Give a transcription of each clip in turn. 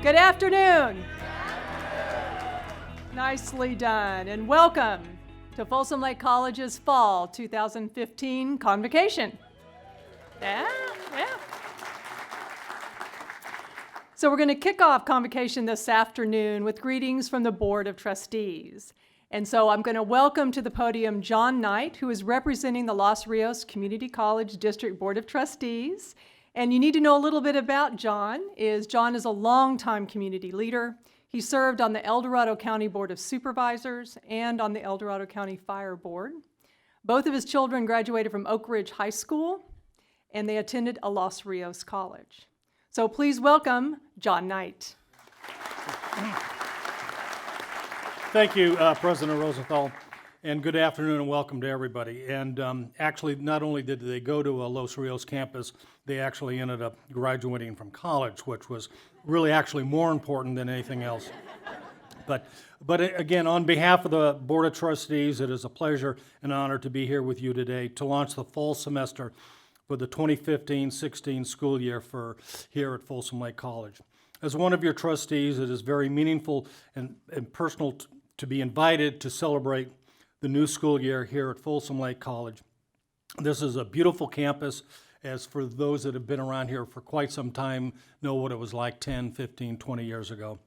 Good afternoon. Nicely done, and welcome to Folsom Lake College's Fall 2015 Convocation. Yeah. So we're going to kick off Convocation this afternoon with greetings from the Board of Trustees. And so I'm going to welcome to the podium John Knight, who is representing the Los Rios Community College District Board of Trustees. And you need to know a little bit about John is a longtime community leader. He served on the El Dorado County Board of Supervisors and on the El Dorado County Fire Board. Both of his children graduated from Oak Ridge High School, and they attended a Los Rios College. So please welcome John Knight. Thank you, President Rosenthal, and good afternoon and welcome to everybody. And actually, not only did they go to a Los Rios campus, they actually ended up graduating from college, which was really actually more important than anything else. But again, on behalf of the Board of Trustees, it is a pleasure and honor to be here with you today to launch the fall semester for the 2015-16 school year here at Folsom Lake College. As one of your trustees, it is very meaningful and personal to be invited to celebrate the new school year here at Folsom Lake College. This is a beautiful campus, as for those that have been around here for quite some time know what it was like 10, 15, 20 years ago.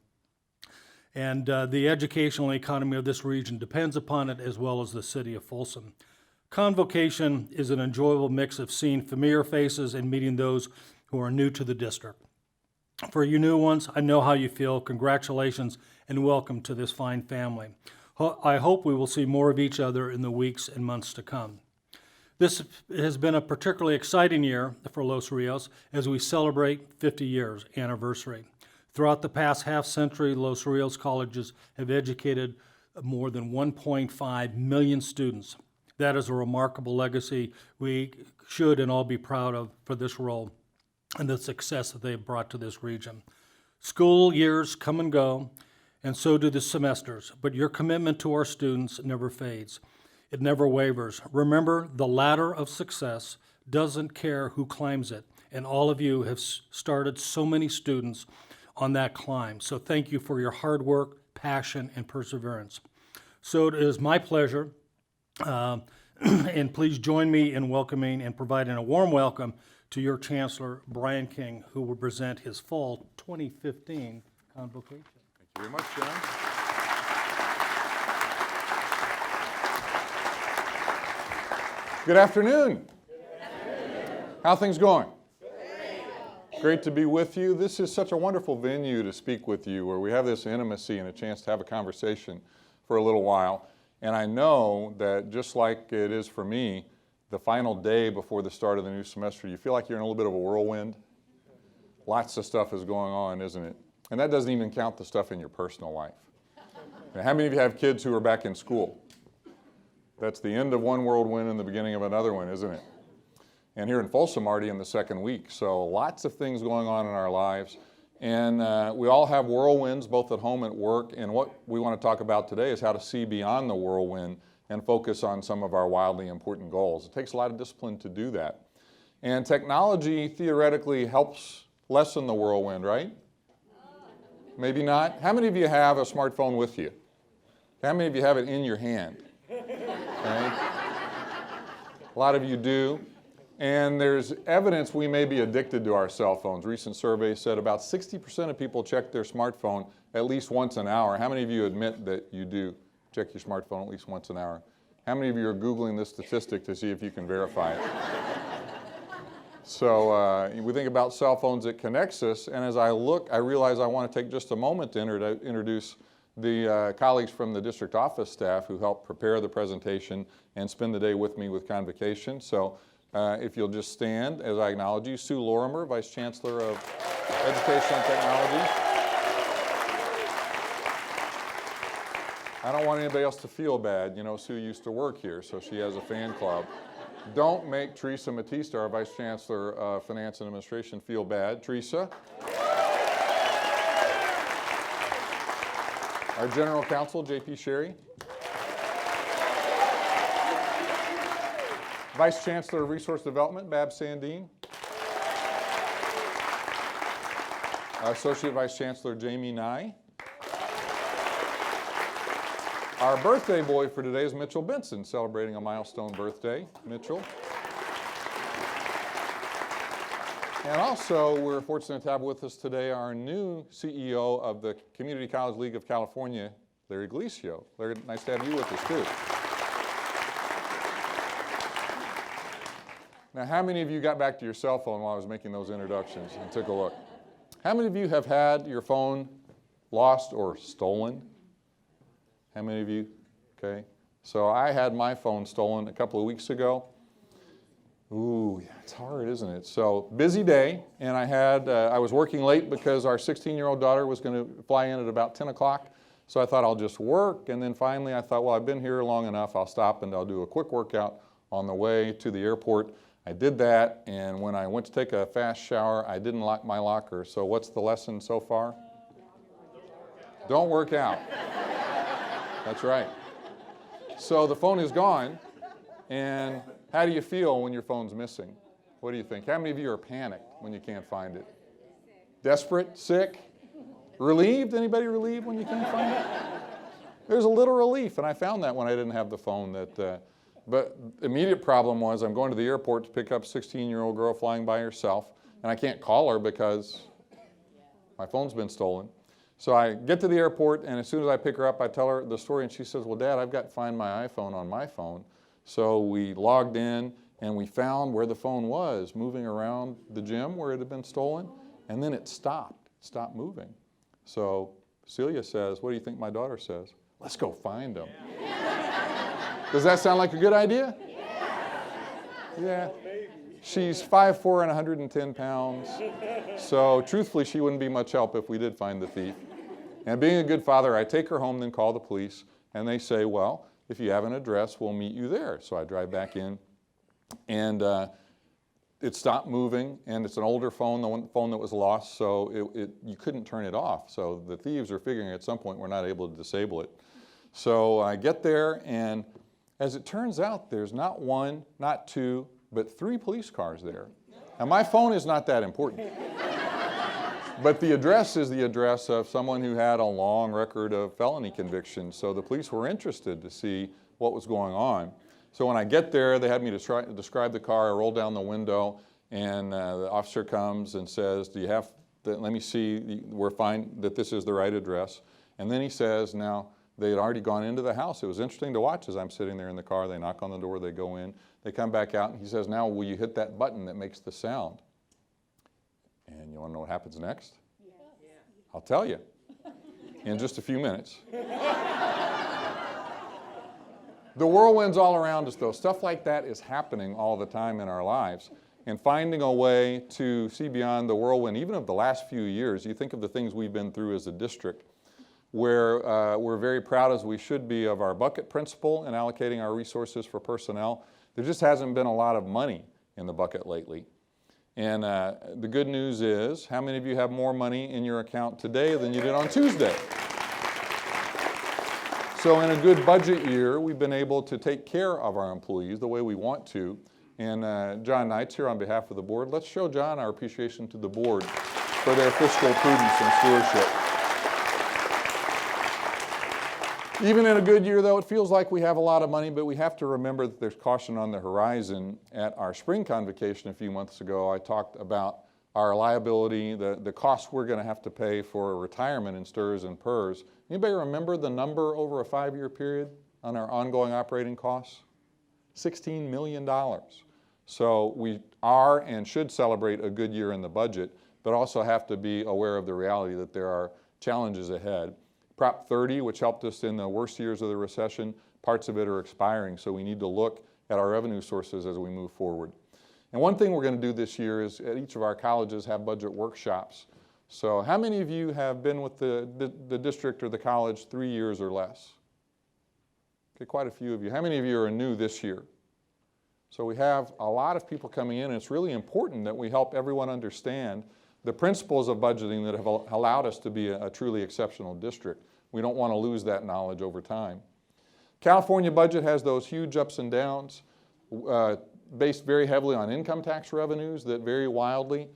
And the educational economy of this region depends upon it, as well as the city of Folsom. Convocation is an enjoyable mix of seeing familiar faces and meeting those who are new to the district. For you new ones, I know how you feel. Congratulations and welcome to this fine family. I hope we will see more of each other in the weeks and months to come. This has been a particularly exciting year for Los Rios as we celebrate 50 years anniversary. Throughout the past half century, Los Rios colleges have educated more than 1.5 million students. That is a remarkable legacy we should and all be proud of for this role and the success that they've brought to this region. School years come and go, and so do the semesters, but your commitment to our students never fades. It never wavers. Remember, the ladder of success doesn't care who climbs it, and all of you have started so many students on that climb. So thank you for your hard work, passion, and perseverance. So it is my pleasure, and please join me in welcoming and providing a warm welcome to your Chancellor, Brian King, who will present his fall 2015 Convocation. Thank you very much, John. Good afternoon. How are things going? Great to be with you. This is such a wonderful venue to speak with you, where we have this intimacy and a chance to have a conversation for a little while. And I know that just like it is for me, the final day before the start of the new semester, you feel like you're in a little bit of a whirlwind. Lots of stuff is going on, isn't it? And that doesn't even count the stuff in your personal life. Now, how many of you have kids who are back in school? That's the end of one whirlwind and the beginning of another one, isn't it? And here in Folsom, already in the second week. So lots of things going on in our lives. And we all have whirlwinds, both at home and at work. And what we want to talk about today is how to see beyond the whirlwind and focus on some of our wildly important goals. It takes a lot of discipline to do that. And technology theoretically helps lessen the whirlwind, right? Maybe not. How many of you have a smartphone with you? How many of you have it in your hand? Okay. A lot of you do. And there's evidence we may be addicted to our cell phones. Recent surveys said about 60% of people check their smartphone at least once an hour. How many of you admit that you do check your smartphone at least once an hour? How many of you are Googling this statistic to see if you can verify it? So we think about cell phones, it connects us, and as I look, I realize I want to take just a moment to introduce the colleagues from the district office staff who helped prepare the presentation and spend the day with me with Convocation. So if you'll just stand as I acknowledge you. Sue Lorimer, Vice Chancellor of Education and Technology. I don't want anybody else to feel bad. You know, Sue used to work here, so she has a fan club. Don't make Teresa Matista, our Vice Chancellor of Finance and Administration, feel bad. Teresa. Our General Counsel, J.P. Sherry. Vice Chancellor of Resource Development, Bab Sandine. Associate Vice Chancellor Jamie Nye. Our birthday boy for today is Mitchell Benson, celebrating a milestone birthday. Mitchell. And also, we're fortunate to have with us today our new CEO of the Community College League of California, Larry Galicio. Larry, nice to have you with us, too. Now, how many of you got back to your cell phone while I was making those introductions and took a look? How many of you have had your phone lost or stolen? How many of you? Okay. So I had my phone stolen a couple of weeks ago. Ooh, yeah, it's hard, isn't it? So busy day, and I was working late because our 16-year-old daughter was going to fly in at about 10 o'clock. So I thought I'll just work, and then finally I thought, well, I've been here long enough. I'll stop and I'll do a quick workout on the way to the airport. I did that, and when I went to take a fast shower, I didn't lock my locker. So what's the lesson so far? Don't work out. That's right. So the phone is gone, and how do you feel when your phone's missing? What do you think? How many of you are panicked when you can't find it? Desperate? Sick? Relieved? Anybody relieved when you can't find it? There's a little relief, and I found that when I didn't have the phone. But the immediate problem was I'm going to the airport to pick up a 16-year-old girl flying by herself, and I can't call her because my phone's been stolen. So I get to the airport, and as soon as I pick her up, I tell her the story, and she says, well, Dad, I've got to find my iPhone on my phone. So we logged in, and we found where the phone was, moving around the gym where it had been stolen, and then it stopped moving. So Celia says, what do you think my daughter says? Let's go find him. Does that sound like a good idea? Yeah. She's 5'4" and 110 pounds. So truthfully, she wouldn't be much help if we did find the thief. And being a good father, I take her home, then call the police, and they say, well, if you have an address, we'll meet you there. So I drive back in, and it stopped moving, and it's an older phone, the phone that was lost, so you couldn't turn it off. So the thieves are figuring at some point we're not able to disable it. So I get there, and as it turns out, there's not one, not two, but 3 police cars there. Now, my phone is not that important. But the address is the address of someone who had a long record of felony convictions. So the police were interested to see what was going on. So when I get there, they had me describe the car. I roll down the window, and the officer comes and says, do you have, let me see, we're fine that this is the right address. And then he says, now, they had already gone into the house. It was interesting to watch as I'm sitting there in the car. They knock on the door, they go in, they come back out, and he says, now will you hit that button that makes the sound? And you want to know what happens next? Yes. I'll tell you in just a few minutes. The whirlwinds all around us, though. Stuff like that is happening all the time in our lives. And finding a way to see beyond the whirlwind, even of the last few years, you think of the things we've been through as a district, where we're very proud, as we should be, of our bucket principle and allocating our resources for personnel. There just hasn't been a lot of money in the bucket lately. And the good news is, how many of you have more money in your account today than you did on Tuesday? So in a good budget year, we've been able to take care of our employees the way we want to. And John Knight's here on behalf of the board. Let's show John our appreciation to the board for their fiscal prudence and stewardship. Even in a good year, though, it feels like we have a lot of money, but we have to remember that there's caution on the horizon. At our spring convocation a few months ago, I talked about our liability, the costs we're going to have to pay for retirement in STRS and PERS. Anybody remember the number over a 5-year period on our ongoing operating costs? $16 million. So we are and should celebrate a good year in the budget, but also have to be aware of the reality that there are challenges ahead. Prop 30, which helped us in the worst years of the recession, parts of it are expiring, so we need to look at our revenue sources as we move forward. And one thing we're going to do this year is at each of our colleges have budget workshops. So how many of you have been with the district or the college 3 years or less? Okay, quite a few of you. How many of you are new this year? So we have a lot of people coming in, and it's really important that we help everyone understand the principles of budgeting that have allowed us to be a truly exceptional district. We don't want to lose that knowledge over time. California budget has those huge ups and downs, based very heavily on income tax revenues that vary wildly.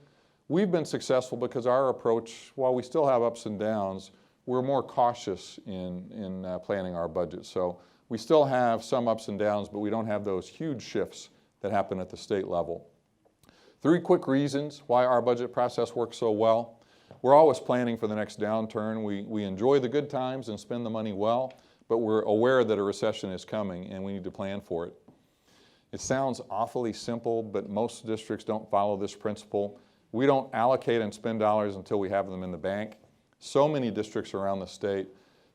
We've been successful because our approach, while we still have ups and downs, we're more cautious in planning our budget. So we still have some ups and downs, but we don't have those huge shifts that happen at the state level. 3 quick reasons why our budget process works so well. We're always planning for the next downturn. We enjoy the good times and spend the money well, but we're aware that a recession is coming and we need to plan for it. It sounds awfully simple, but most districts don't follow this principle. We don't allocate and spend dollars until we have them in the bank. So many districts around the state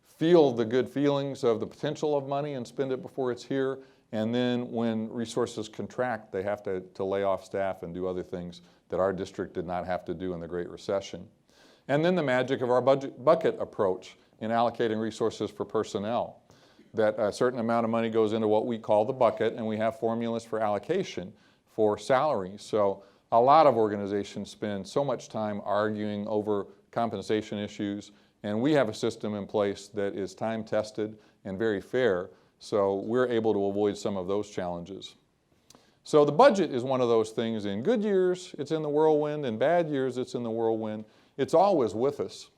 feel the good feelings of the potential of money and spend it before it's here, and then when resources contract, they have to lay off staff and do other things that our district did not have to do in the Great Recession. And then the magic of our bucket approach in allocating resources for personnel. That a certain amount of money goes into what we call the bucket, and we have formulas for allocation for salaries. So a lot of organizations spend so much time arguing over compensation issues, and we have a system in place that is time-tested and very fair, so we're able to avoid some of those challenges. So the budget is one of those things. In good years, it's in the whirlwind. In bad years, it's in the whirlwind. It's always with us.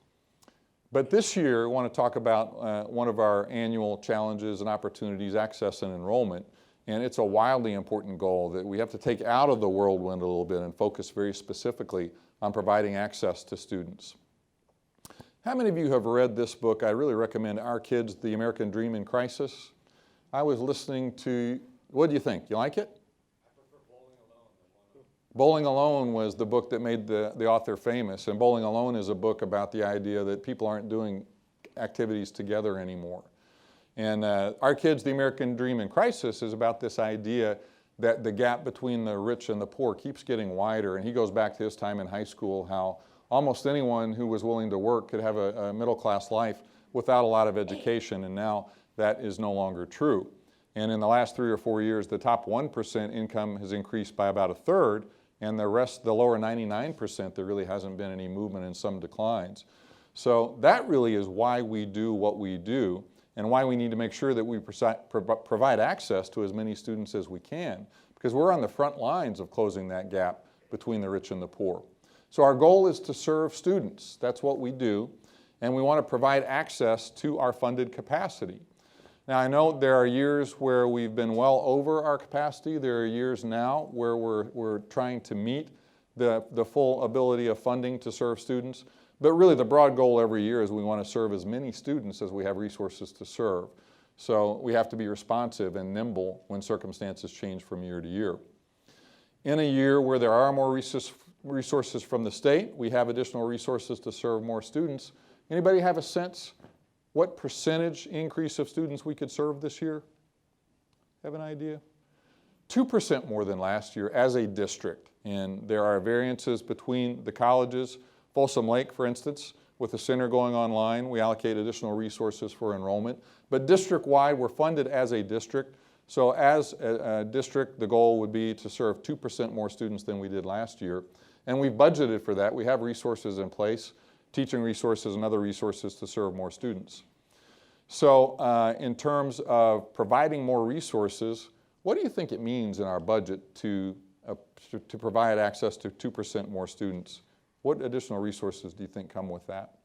But this year, I want to talk about one of our annual challenges and opportunities, access and enrollment. And it's a wildly important goal that we have to take out of the whirlwind a little bit and focus very specifically on providing access to students. How many of you have read this book? I really recommend Our Kids, The American Dream in Crisis. I was listening to, what do you think? You like it? Bowling Alone was the book that made the author famous, and Bowling Alone is a book about the idea that people aren't doing activities together anymore. And Our Kids, The American Dream in Crisis is about this idea that the gap between the rich and the poor keeps getting wider, and he goes back to his time in high school, how almost anyone who was willing to work could have a middle-class life without a lot of education, and now that is no longer true. And in the last 3 or 4 years, the top 1% income has increased by about 1/3, and the rest, the lower 99%, there really hasn't been any movement and some declines. So that really is why we do what we do and why we need to make sure that we provide access to as many students as we can, because we're on the front lines of closing that gap between the rich and the poor. So our goal is to serve students. That's what we do, and we want to provide access to our funded capacity. Now, I know there are years where we've been well over our capacity. There are years now where we're trying to meet the full ability of funding to serve students. But really the broad goal every year is we want to serve as many students as we have resources to serve. So we have to be responsive and nimble when circumstances change from year to year. In a year where there are more resources from the state, we have additional resources to serve more students. Anybody have a sense what percentage increase of students we could serve this year? Have an idea? 2% more than last year as a district. And there are variances between the colleges. Folsom Lake, for instance, with the center going online, we allocate additional resources for enrollment. But district-wide, we're funded as a district. So as a district, the goal would be to serve 2% more students than we did last year. And we've budgeted for that. We have resources in place, teaching resources and other resources to serve more students. So in terms of providing more resources, what do you think it means in our budget to provide access to 2% more students? What additional resources do you think come with that?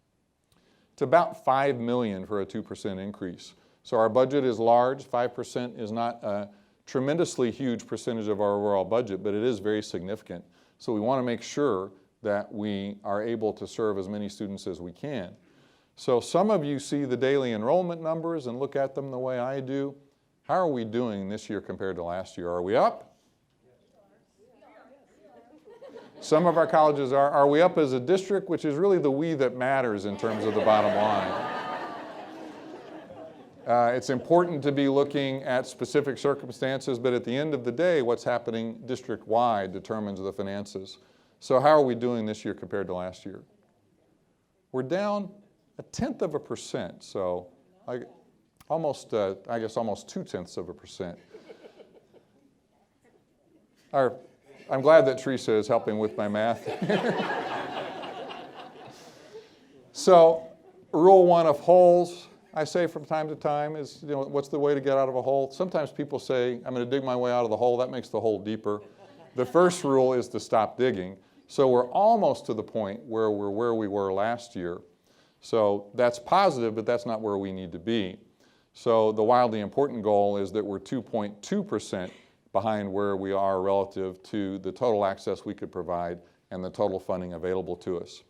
It's about $5 million for a 2% increase. So our budget is large. 5% is not a tremendously huge percentage of our overall budget, but it is very significant. So we want to make sure that we are able to serve as many students as we can. So some of you see the daily enrollment numbers and look at them the way I do. How are we doing this year compared to last year? Are we up? Some of our colleges are. Are we up as a district, which is really the we that matters in terms of the bottom line? It's important to be looking at specific circumstances, but at the end of the day, what's happening district-wide determines the finances. So how are we doing this year compared to last year? We're down 0.1%, so I guess almost 0.2%. I'm glad that Teresa is helping with my math. So, rule 1 of holes, I say from time to time, is, what's the way to get out of a hole? Sometimes people say, I'm going to dig my way out of the hole. That makes the hole deeper. The first rule is to stop digging. So we're almost to the point where we're where we were last year. So that's positive, but that's not where we need to be. So the wildly important goal is that we're 2.2% behind where we are relative to the total access we could provide and the total funding available to us.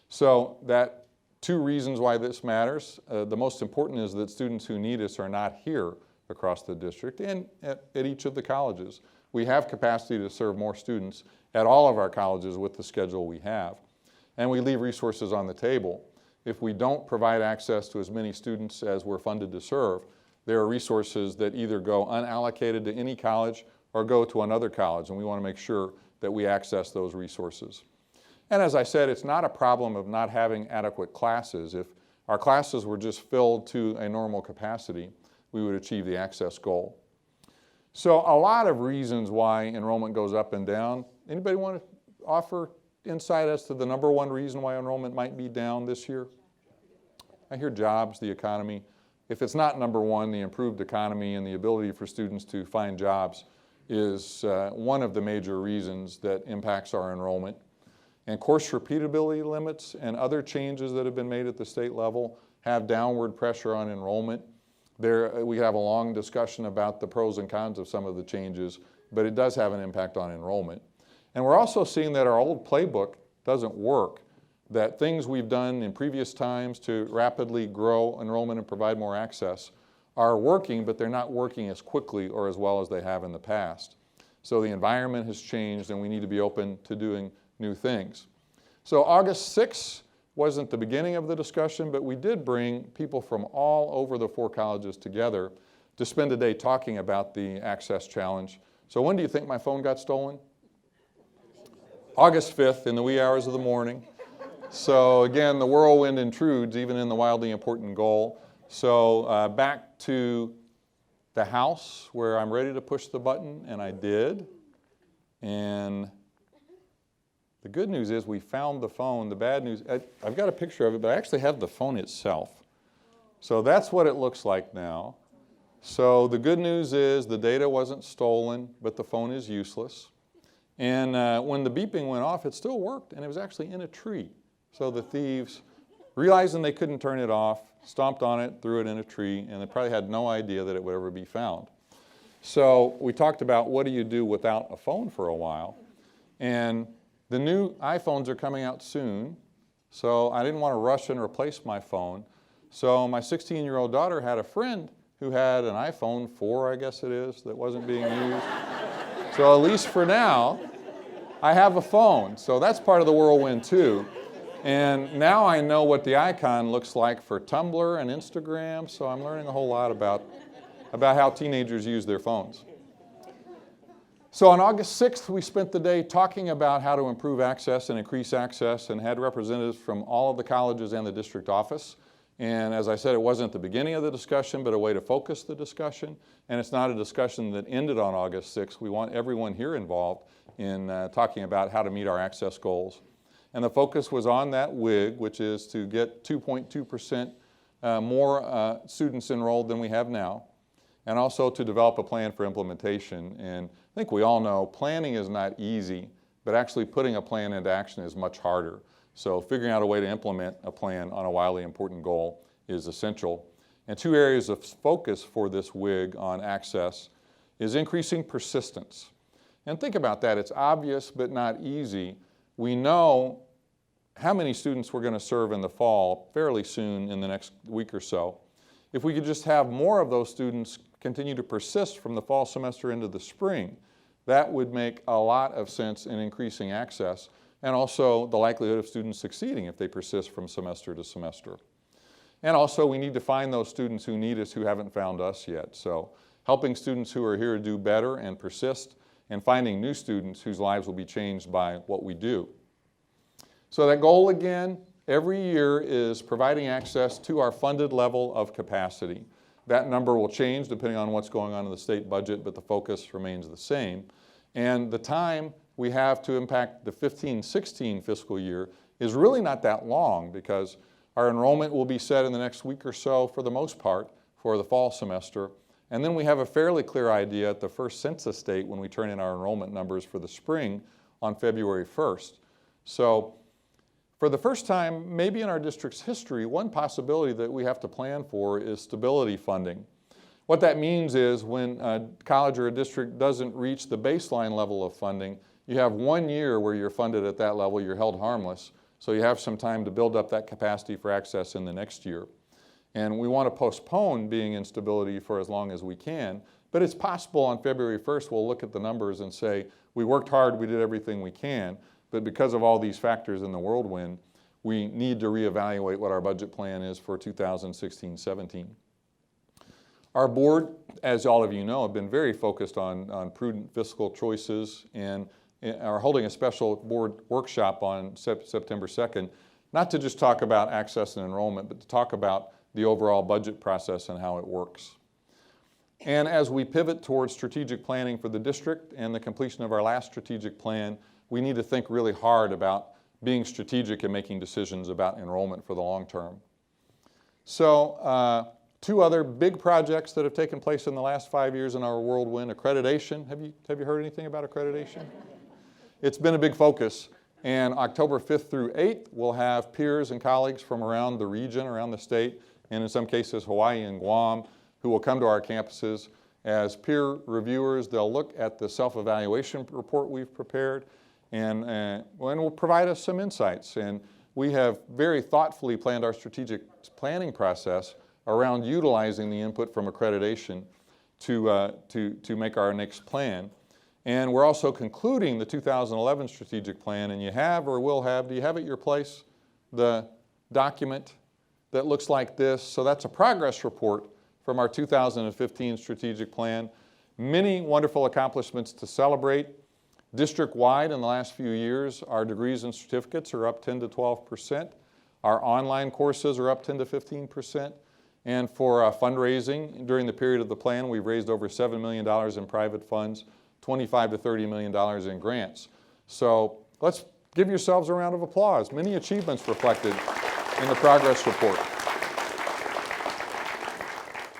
So that two reasons why this matters. The most important is that students who need us are not here across the district and at each of the colleges. We have capacity to serve more students at all of our colleges with the schedule we have. And we leave resources on the table. If we don't provide access to as many students as we're funded to serve, there are resources that either go unallocated to any college or go to another college, and we want to make sure that we access those resources. And as I said, it's not a problem of not having adequate classes. If our classes were just filled to a normal capacity, we would achieve the access goal. So a lot of reasons why enrollment goes up and down. Anybody want to offer insight as to the number one reason why enrollment might be down this year? I hear jobs, the economy. If it's not number one, the improved economy and the ability for students to find jobs is one of the major reasons that impacts our enrollment. And course repeatability limits and other changes that have been made at the state level have downward pressure on enrollment. We have a long discussion about the pros and cons of some of the changes, but it does have an impact on enrollment. And we're also seeing that our old playbook doesn't work, that things we've done in previous times to rapidly grow enrollment and provide more access are working, but they're not working as quickly or as well as they have in the past. So the environment has changed and we need to be open to doing new things. So August 6th wasn't the beginning of the discussion, but we did bring people from all over the 4 colleges together to spend a day talking about the access challenge. So when do you think my phone got stolen? August 5th in the wee hours of the morning. So again, the whirlwind intrudes even in the wildly important goal. So back to the house where I'm ready to push the button, and I did. And the good news is we found the phone. The bad news, I've got a picture of it, but I actually have the phone itself. So that's what it looks like now. So the good news is the data wasn't stolen, but the phone is useless. And when the beeping went off, it still worked, and it was actually in a tree. So the thieves, realizing they couldn't turn it off, stomped on it, threw it in a tree, and they probably had no idea that it would ever be found. So we talked about what do you do without a phone for a while. And the new iPhones are coming out soon, so I didn't want to rush and replace my phone. So my 16-year-old daughter had a friend who had an iPhone 4, I guess it is, that wasn't being used. So at least for now, I have a phone. So that's part of the whirlwind too. And now I know what the icon looks like for Tumblr and Instagram, so I'm learning a whole lot about how teenagers use their phones. So on August 6th, we spent the day talking about how to improve access and increase access and had representatives from all of the colleges and the district office. And as I said, it wasn't the beginning of the discussion, but a way to focus the discussion. And it's not a discussion that ended on August 6th. We want everyone here involved in talking about how to meet our access goals. And the focus was on that WIG, which is to get 2.2% more students enrolled than we have now, and also to develop a plan for implementation. And I think we all know planning is not easy, but actually putting a plan into action is much harder. So figuring out a way to implement a plan on a wildly important goal is essential. And 2 areas of focus for this WIG on access is increasing persistence. And think about that. It's obvious but not easy. We know how many students we're going to serve in the fall fairly soon in the next week or so. If we could just have more of those students continue to persist from the fall semester into the spring, that would make a lot of sense in increasing access and also the likelihood of students succeeding if they persist from semester to semester. And also we need to find those students who need us who haven't found us yet. So helping students who are here do better and persist, and finding new students whose lives will be changed by what we do. So that goal again, every year is providing access to our funded level of capacity. That number will change depending on what's going on in the state budget, but the focus remains the same. And the time we have to impact the 15-16 fiscal year is really not that long because our enrollment will be set in the next week or so for the most part for the fall semester. And then we have a fairly clear idea at the first census date when we turn in our enrollment numbers for the spring on February 1st. So for the first time, maybe in our district's history, one possibility that we have to plan for is stability funding. What that means is when a college or a district doesn't reach the baseline level of funding, you have 1 year where you're funded at that level, you're held harmless, so you have some time to build up that capacity for access in the next year. And we want to postpone being in stability for as long as we can, but it's possible on February 1st we'll look at the numbers and say, we worked hard, we did everything we can, but because of all these factors in the whirlwind, we need to reevaluate what our budget plan is for 2016-17. Our board, as all of you know, have been very focused on prudent fiscal choices and are holding a special board workshop on September 2nd, not to just talk about access and enrollment, but to talk about the overall budget process and how it works. And as we pivot towards strategic planning for the district and the completion of our last strategic plan, we need to think really hard about being strategic and making decisions about enrollment for the long term. So, two other big projects that have taken place in the last 5 years in our whirlwind: accreditation. Have you heard anything about accreditation? It's been a big focus, and October 5th through 8th, we'll have peers and colleagues from around the region, around the state, and in some cases Hawaii and Guam, who will come to our campuses as peer reviewers. They'll look at the self-evaluation report we've prepared and will provide us some insights. And we have very thoughtfully planned our strategic planning process around utilizing the input from accreditation to make our next plan. And we're also concluding the 2011 strategic plan, and you have or will have, do you have at your place the document that looks like this? So that's a progress report from our 2015 strategic plan. Many wonderful accomplishments to celebrate. District-wide in the last few years, our degrees and certificates are up 10 to 12%. Our online courses are up 10 to 15%. And for fundraising, during the period of the plan, we've raised over $7 million in private funds, $25 to $30 million in grants. So let's give yourselves a round of applause. Many achievements reflected in the progress report.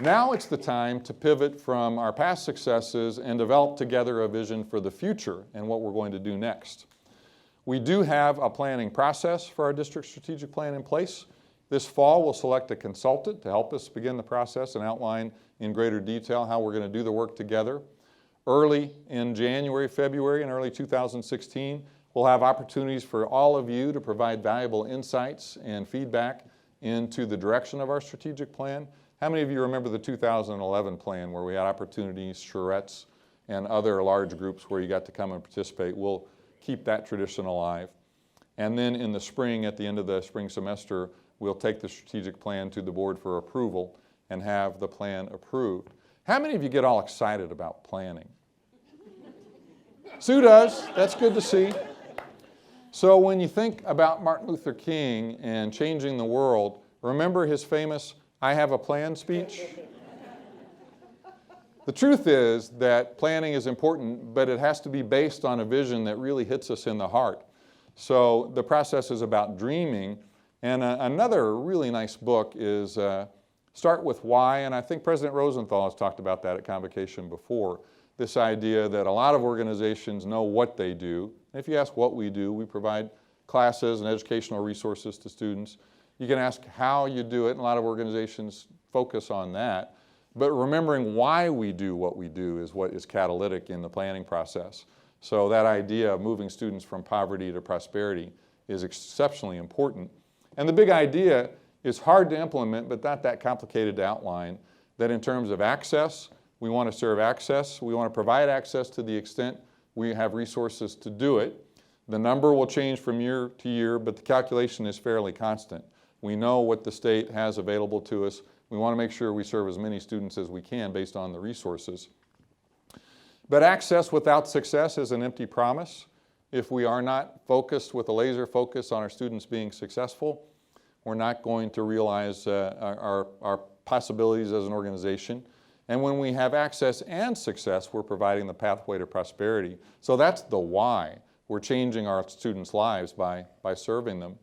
Now it's the time to pivot from our past successes and develop together a vision for the future and what we're going to do next. We do have a planning process for our district strategic plan in place. This fall, we'll select a consultant to help us begin the process and outline in greater detail how we're going to do the work together. Early in January, February, and early 2016, we'll have opportunities for all of you to provide valuable insights and feedback into the direction of our strategic plan. How many of you remember the 2011 plan where we had opportunities, charrettes, and other large groups where you got to come and participate? We'll keep that tradition alive. And then in the spring, at the end of the spring semester, we'll take the strategic plan to the board for approval and have the plan approved. How many of you get all excited about planning? Sue does. That's good to see. So when you think about Martin Luther King and changing the world, remember his famous "I have a plan" speech? The truth is that planning is important, but it has to be based on a vision that really hits us in the heart. So the process is about dreaming. And another really nice book is Start With Why, and I think President Rosenthal has talked about that at Convocation before, this idea that a lot of organizations know what they do. And if you ask what we do, we provide classes and educational resources to students. You can ask how you do it, and a lot of organizations focus on that. But remembering why we do what we do is what is catalytic in the planning process. So that idea of moving students from poverty to prosperity is exceptionally important. And the big idea is hard to implement, but not that complicated to outline, that in terms of access, we want to serve access. We want to provide access to the extent we have resources to do it. The number will change from year to year, but the calculation is fairly constant. We know what the state has available to us. We want to make sure we serve as many students as we can based on the resources. But access without success is an empty promise. If we are not focused with a laser focus on our students being successful, we're not going to realize our possibilities as an organization. And when we have access and success, we're providing the pathway to prosperity. So that's the why. We're changing our students' lives by serving them.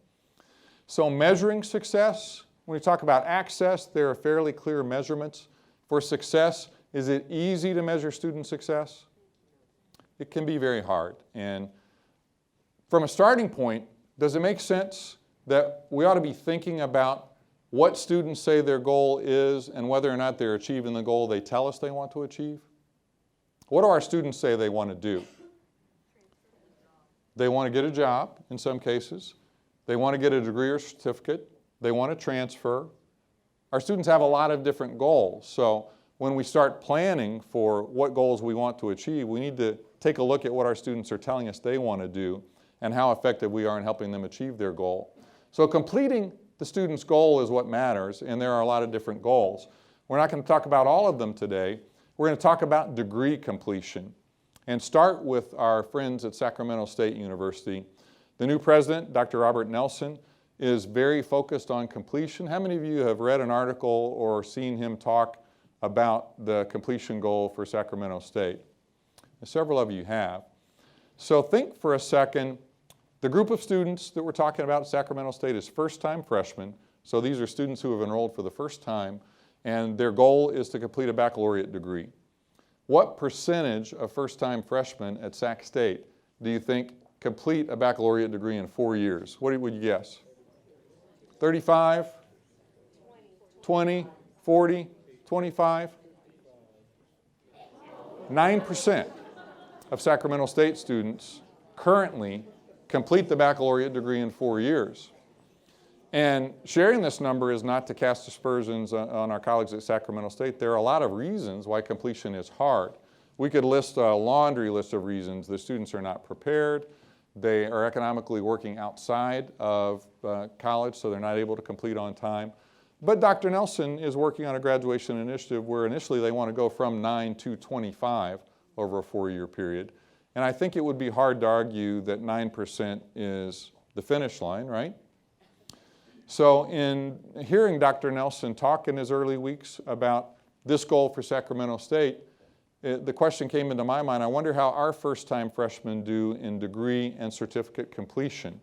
So measuring success, when we talk about access, there are fairly clear measurements. For success, is it easy to measure student success? It can be very hard. And from a starting point, does it make sense that we ought to be thinking about what students say their goal is and whether or not they're achieving the goal they tell us they want to achieve? What do our students say they want to do? They want to get a job in some cases. They want to get a degree or certificate. They want to transfer. Our students have a lot of different goals. So when we start planning for what goals we want to achieve, we need to take a look at what our students are telling us they want to do and how effective we are in helping them achieve their goal. So completing the student's goal is what matters, and there are a lot of different goals. We're not going to talk about all of them today. We're going to talk about degree completion and start with our friends at Sacramento State University. The new president, Dr. Robert Nelson, is very focused on completion. How many of you have read an article or seen him talk about the completion goal for Sacramento State? Several of you have. So think for a second. The group of students that we're talking about at Sacramento State is first-time freshmen. So these are students who have enrolled for the first time, and their goal is to complete a baccalaureate degree. What percentage of first-time freshmen at Sac State do you think complete a baccalaureate degree in 4 years? What would you guess? 35? 20? 40? 25? 9% of Sacramento State students currently complete the baccalaureate degree in 4 years. And sharing this number is not to cast aspersions on our colleagues at Sacramento State. There are a lot of reasons why completion is hard. We could list a laundry list of reasons. The students are not prepared. They are economically working outside of college, so they're not able to complete on time. But Dr. Nelson is working on a graduation initiative where initially they want to go from 9 to 25 over a 4-year period. And I think it would be hard to argue that 9% is the finish line, right? So in hearing Dr. Nelson talk in his early weeks about this goal for Sacramento State, the question came into my mind, I wonder how our first-time freshmen do in degree and certificate completion.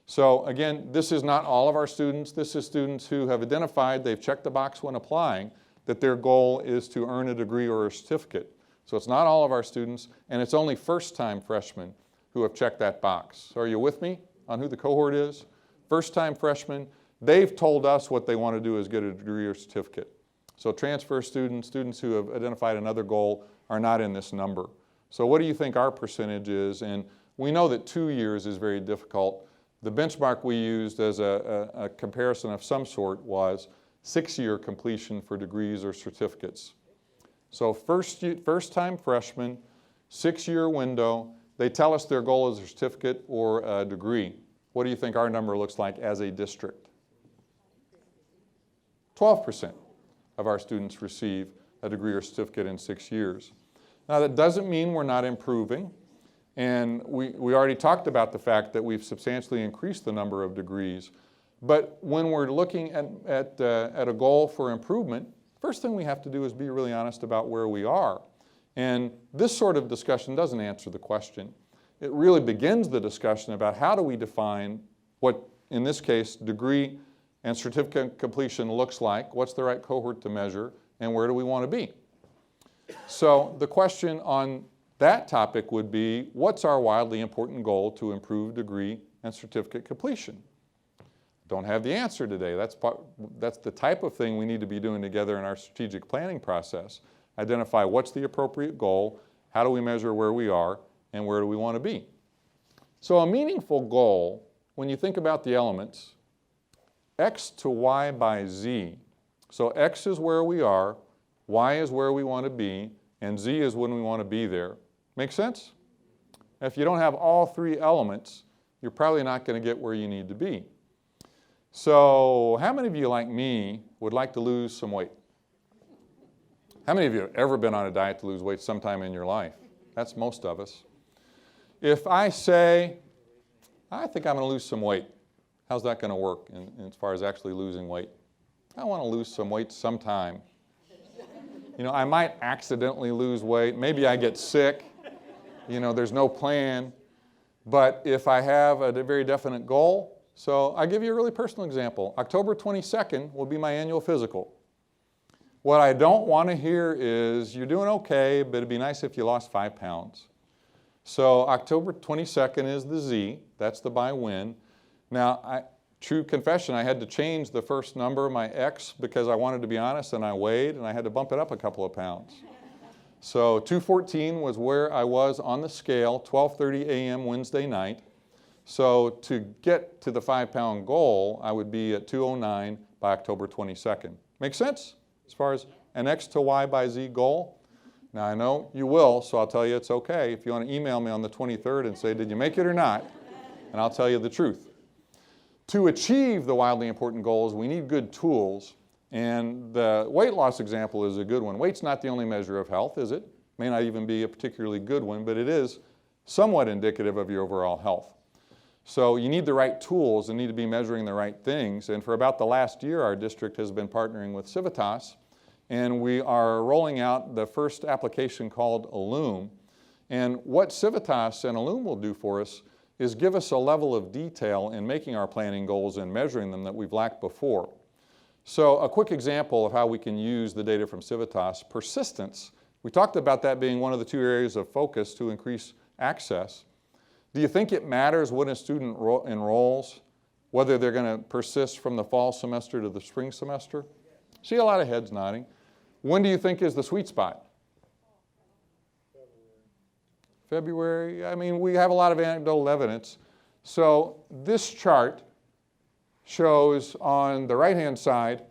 So again, this is not all of our students. This is students who have identified, they've checked the box when applying, that their goal is to earn a degree or a certificate. So it's not all of our students, and it's only first-time freshmen who have checked that box. So are you with me on who the cohort is? First-time freshmen, they've told us what they want to do is get a degree or certificate. So transfer students, students who have identified another goal are not in this number. So what do you think our percentage is? And we know that 2 years is very difficult. The benchmark we used as a comparison of some sort was 6-year completion for degrees or certificates. So first-time freshmen, 6-year window, they tell us their goal is a certificate or a degree. What do you think our number looks like as a district? 12% of our students receive a degree or certificate in 6 years. Now that doesn't mean we're not improving, and we already talked about the fact that we've substantially increased the number of degrees, but when we're looking at a goal for improvement, first thing we have to do is be really honest about where we are. And this sort of discussion doesn't answer the question. It really begins the discussion about how do we define what, in this case, degree and certificate completion looks like, what's the right cohort to measure, and where do we want to be? So the question on that topic would be, what's our wildly important goal to improve degree and certificate completion? Don't have the answer today. That's the type of thing we need to be doing together in our strategic planning process. Identify what's the appropriate goal, how do we measure where we are, and where do we want to be. So a meaningful goal, when you think about the elements, X to Y by Z. So X is where we are, Y is where we want to be, and Z is when we want to be there. Make sense? If you don't have all 3 elements, you're probably not going to get where you need to be. So how many of you, like me, would like to lose some weight? How many of you have ever been on a diet to lose weight sometime in your life? That's most of us. If I say, I think I'm going to lose some weight, how's that going to work as far as actually losing weight? I want to lose some weight sometime. You know, I might accidentally lose weight. Maybe I get sick. You know, there's no plan. But if I have a very definite goal, so I'll give you a really personal example. October 22nd will be my annual physical. What I don't want to hear is, you're doing okay, but it'd be nice if you lost 5 pounds. So October 22nd is the Z, that's the by when. Now, true confession, I had to change the first number, my X, because I wanted to be honest, and I weighed, and I had to bump it up a couple of pounds. So 214 was where I was on the scale, 12:30 a.m. Wednesday night. So to get to the 5-pound goal, I would be at 209 by October 22nd. Make sense? As far as an X to Y by Z goal? Now I know you will, so I'll tell you it's okay. If you want to email me on the 23rd and say, did you make it or not? And I'll tell you the truth. To achieve the wildly important goals, we need good tools. And the weight loss example is a good one. Weight's not the only measure of health, is it? May not even be a particularly good one, but it is somewhat indicative of your overall health. So you need the right tools and need to be measuring the right things. And for about the last year, our district has been partnering with Civitas, and we are rolling out the first application called Illume. And what Civitas and Illume will do for us is give us a level of detail in making our planning goals and measuring them that we've lacked before. So a quick example of how we can use the data from Civitas, persistence. We talked about that being one of the 2 areas of focus to increase access. Do you think it matters when a student enrolls, whether they're going to persist from the fall semester to the spring semester? See a lot of heads nodding. When do you think is the sweet spot? February. I mean, we have a lot of anecdotal evidence. So this chart shows on the right-hand side,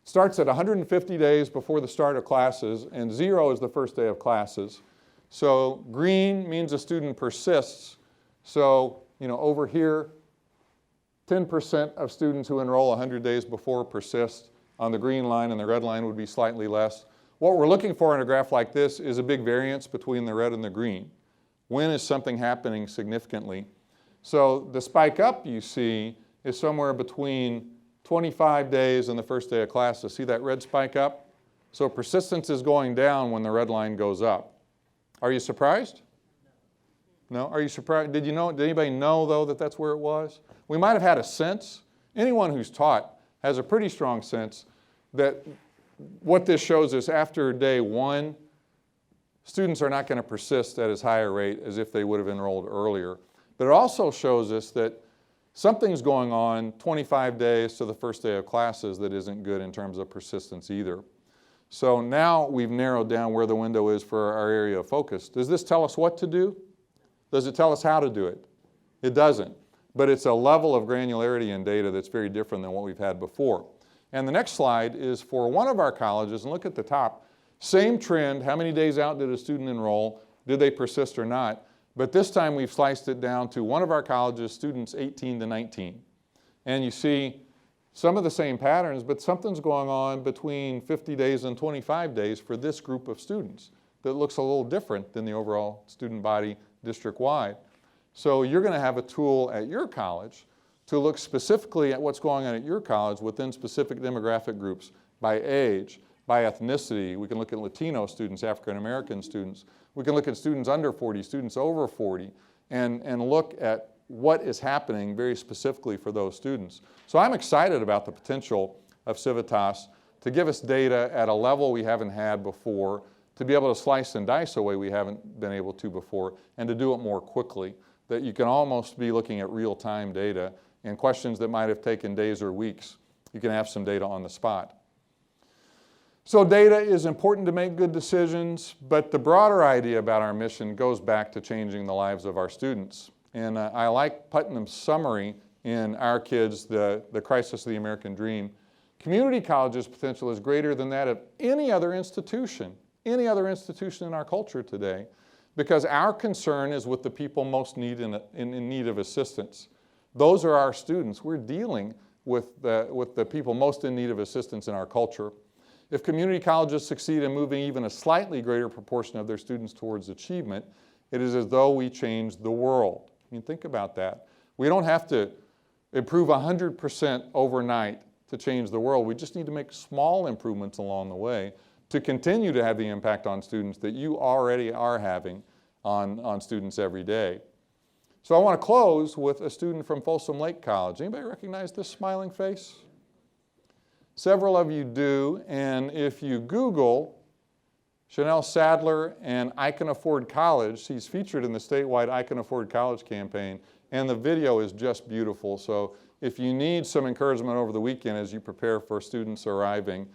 starts at 150 days before the start of classes, and 0 is the first day of classes. So green means a student persists. So, over here, 10% of students who enroll 100 days before persist on the green line, and the red line would be slightly less. What we're looking for in a graph like this is a big variance between the red and the green. When is something happening significantly? So the spike up you see is somewhere between 25 days and the first day of classes. See that red spike up? So persistence is going down when the red line goes up. Are you surprised? No? Are you surprised? Did anybody know, though, that that's where it was? We might have had a sense. Anyone who's taught has a pretty strong sense that what this shows is after day 1, students are not going to persist at as high a rate as if they would have enrolled earlier. But it also shows us that something's going on 25 days to the first day of classes that isn't good in terms of persistence either. So now we've narrowed down where the window is for our area of focus. Does this tell us what to do? Does it tell us how to do it? It doesn't. But it's a level of granularity in data that's very different than what we've had before. And the next slide is for one of our colleges, and look at the top. Same trend, how many days out did a student enroll? Did they persist or not? But this time we've sliced it down to one of our colleges, students 18 to 19. And you see some of the same patterns, but something's going on between 50 days and 25 days for this group of students that looks a little different than the overall student body district-wide. So you're going to have a tool at your college to look specifically at what's going on at your college within specific demographic groups by age, by ethnicity. We can look at Latino students, African American students. We can look at students under 40, students over 40, and look at what is happening very specifically for those students. So I'm excited about the potential of Civitas to give us data at a level we haven't had before, to be able to slice and dice a way we haven't been able to before, and to do it more quickly, that you can almost be looking at real-time data and questions that might have taken days or weeks. You can have some data on the spot. So data is important to make good decisions, but the broader idea about our mission goes back to changing the lives of our students. And I like Putnam's summary in Our Kids, the Crisis of the American Dream. Community college's potential is greater than that of any other institution in our culture today, because our concern is with the people most in need of assistance. Those are our students. We're dealing with the people most in need of assistance in our culture. If community colleges succeed in moving even a slightly greater proportion of their students towards achievement, it is as though we change the world. I mean, think about that. We don't have to improve 100% overnight to change the world. We just need to make small improvements along the way to continue to have the impact on students that you already are having on students every day. So I want to close with a student from Folsom Lake College. Anybody recognize this smiling face? Several of you do, and if you Google Chanel Sadler and I Can Afford College. He's featured in the statewide I Can Afford College campaign, and the video is just beautiful. So if you need some encouragement over the weekend as you prepare for students arriving,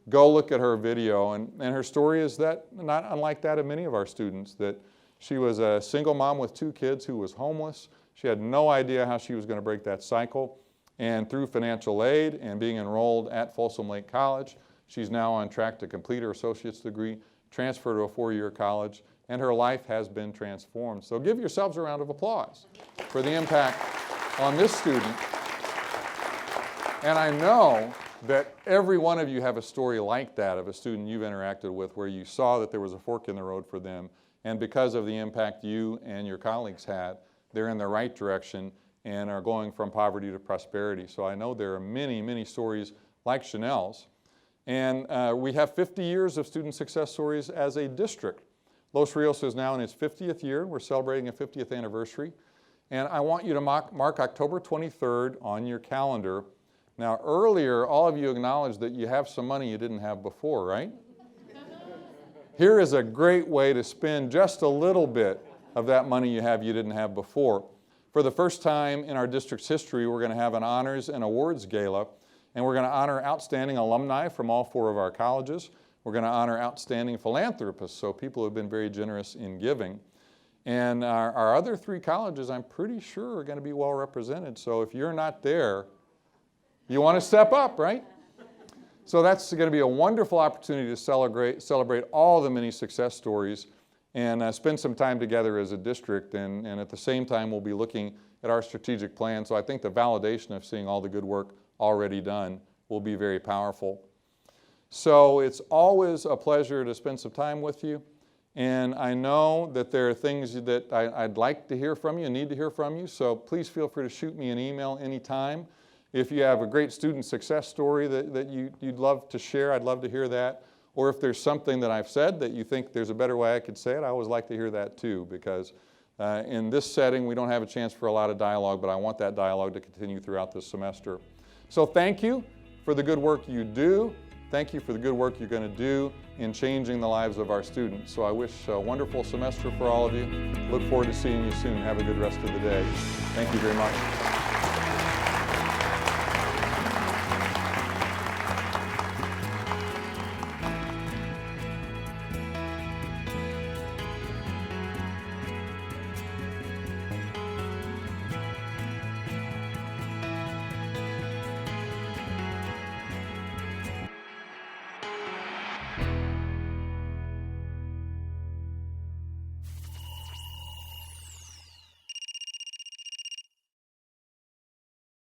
go look at her video. And her story is that not unlike that of many of our students, that she was a single mom with 2 kids who was homeless. She had no idea how she was going to break that cycle. And through financial aid and being enrolled at Folsom Lake College, she's now on track to complete her associate's degree, transfer to a 4-year college, and her life has been transformed. So give yourselves a round of applause for the impact on this student. And I know that every one of you have a story like that of a student you've interacted with where you saw that there was a fork in the road for them, and because of the impact you and your colleagues had, they're in the right direction and are going from poverty to prosperity. So I know there are many, many stories like Chanel's. And we have 50 years of student success stories as a district. Los Rios is now in its 50th year. We're celebrating a 50th anniversary. And I want you to mark October 23rd on your calendar. Now, earlier, all of you acknowledged that you have some money you didn't have before, right? Here is a great way to spend just a little bit of that money you didn't have before. For the first time in our district's history, we're going to have an honors and awards gala, and we're going to honor outstanding alumni from all 4 of our colleges. We're going to honor outstanding philanthropists, so people who have been very generous in giving. And our other 3 colleges, I'm pretty sure, are going to be well represented. So if you're not there, you want to step up, right? So that's going to be a wonderful opportunity to celebrate all the many success stories and spend some time together as a district. And at the same time, we'll be looking at our strategic plan. So I think the validation of seeing all the good work already done will be very powerful. So it's always a pleasure to spend some time with you. And I know that there are things that I'd like to hear from you, need to hear from you. So please feel free to shoot me an email anytime. If you have a great student success story that you'd love to share, I'd love to hear that. Or if there's something that I've said that you think there's a better way I could say it, I always like to hear that too, because in this setting we don't have a chance for a lot of dialogue, but I want that dialogue to continue throughout this semester. So thank you for the good work you do. Thank you for the good work you're going to do in changing the lives of our students. So I wish a wonderful semester for all of you. Look forward to seeing you soon. Have a good rest of the day. Thank you very much.